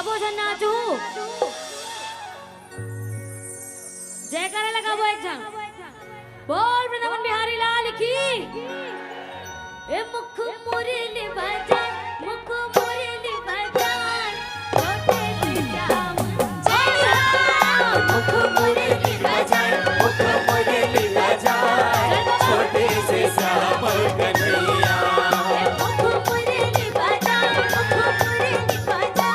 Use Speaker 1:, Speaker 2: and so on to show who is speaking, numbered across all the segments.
Speaker 1: गाबो छन नाचू जयकारा लगाबो एक जन बोल वृंदावन बिहारी लाल की ए मुख मुरली बजा मुख मुरली बजा छोटे से श्याम जय
Speaker 2: मुख मुरली बजाए मुख मुरली बजाए छोटे से श्याम कन्हैया
Speaker 1: मुख मुरली बजा मुख मुरली बजा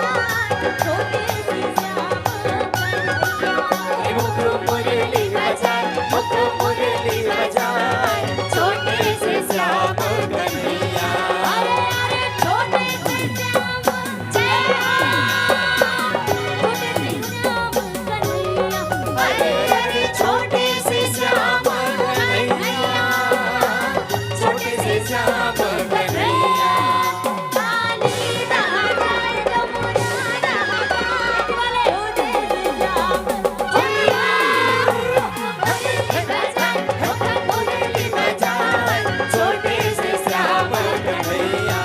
Speaker 1: छोटे से श्याम कन्हैया
Speaker 2: मुख मुरली बजाए मुख मुरली बजाए छोटे से श्याम कन्हैया
Speaker 1: अरे अरे छोटे से श्याम जय छोटे से श्याम कन्हैया
Speaker 2: अरे अरे छोटे से श्याम कन्हैया छोटे से श्याम कन्हैया
Speaker 1: काली राधा यमुना राधा वाले छोटे से श्याम
Speaker 2: मुरली बजाए छोटे से श्याम कन्हैया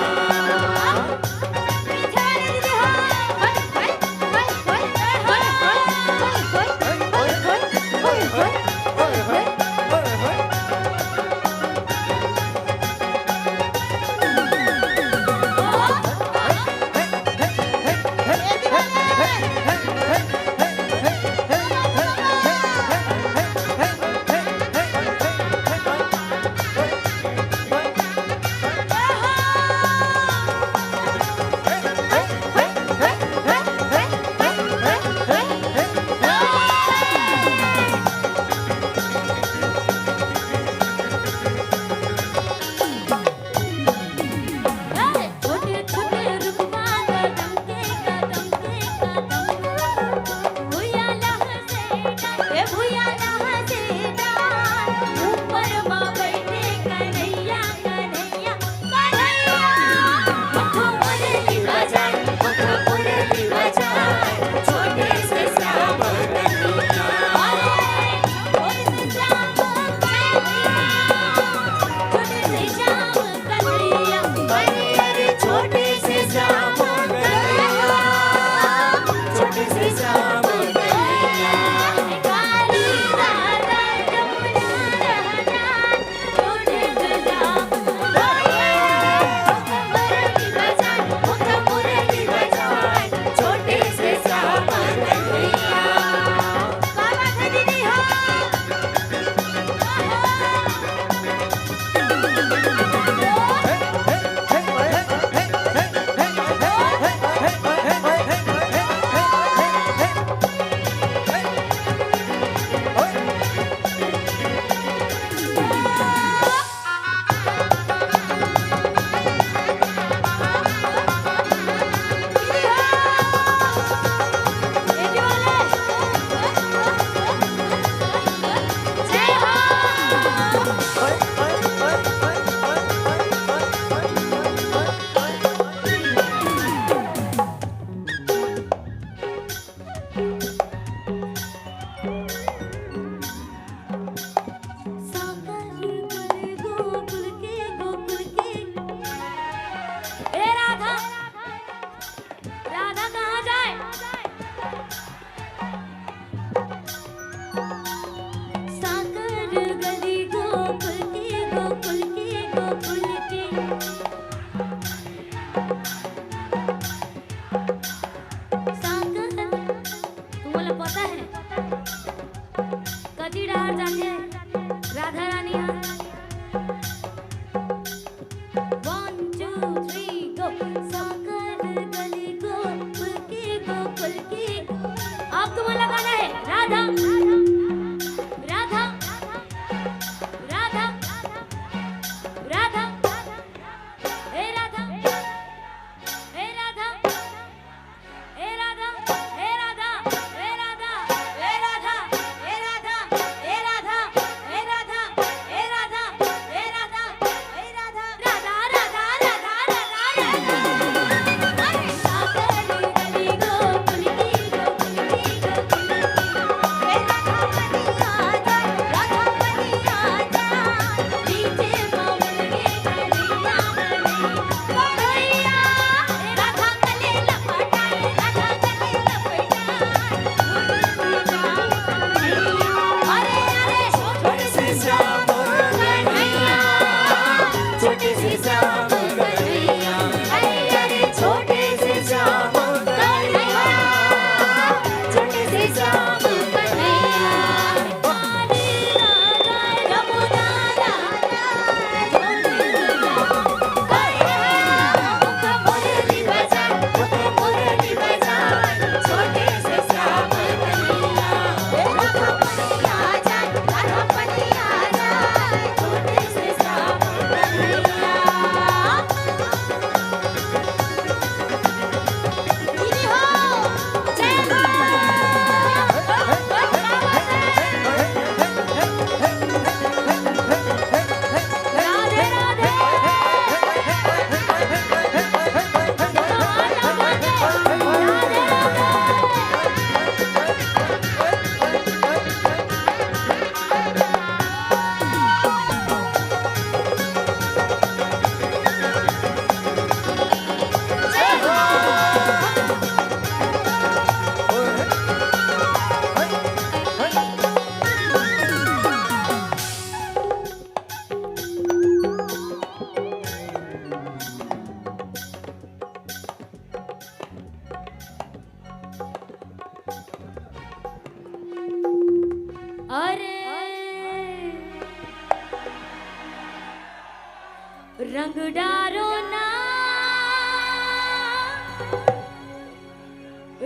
Speaker 1: रंग डारो ना,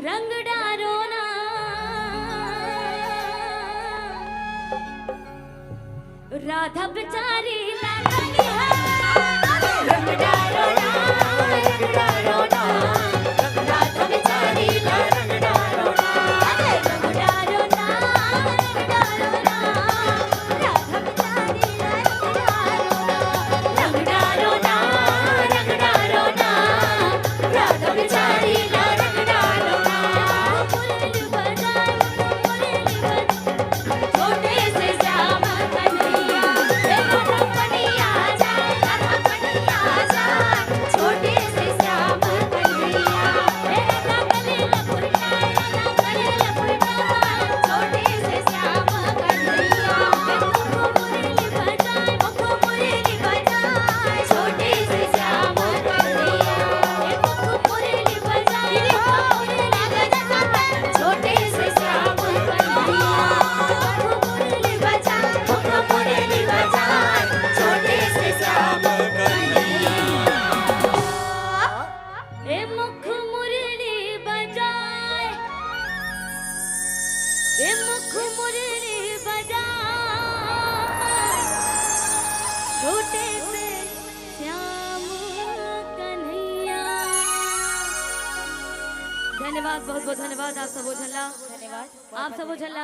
Speaker 1: रंग डारो ना, राधा बेचारी लाडली है। रंग डारो ना, रंग डारो ना, राधा बेचारी रंग डारो ना, रंग डारो ना, रंग डारो ना, राधा बेचारी रंग डारो ना, रंग डारो ना, राधा बेचारी रंग डारो ना। मुरली बजाए, मुरली बजाए, छोटे से श्याम कन्हैया, राधा कन्हैया जाए, राधा कन्हैया जाए, छोटे से श्याम कन्हैया, राधा कन्हैया फुरकाए, राधा कन्हैया फुरकाए, छोटे से श्याम कन्हैया। मुरली बजाए, मुरली बजाए, छोटे से श्याम कन्हैया, मुरली बजाए, मुरली बजाए, छोटे से श्याम कन्हैया, मुरली बजाए, मुरली बजाए, छोटे से श्याम कन्हैया। ए मुख मुरली बजाए, ए मुख मुरली बजाए, छोटे से श्याम कन्हैया। धन्यवाद, बहुत बहुत धन्यवाद आप सब झल्ला,
Speaker 2: धन्यवाद।
Speaker 1: आप सब झल्ला।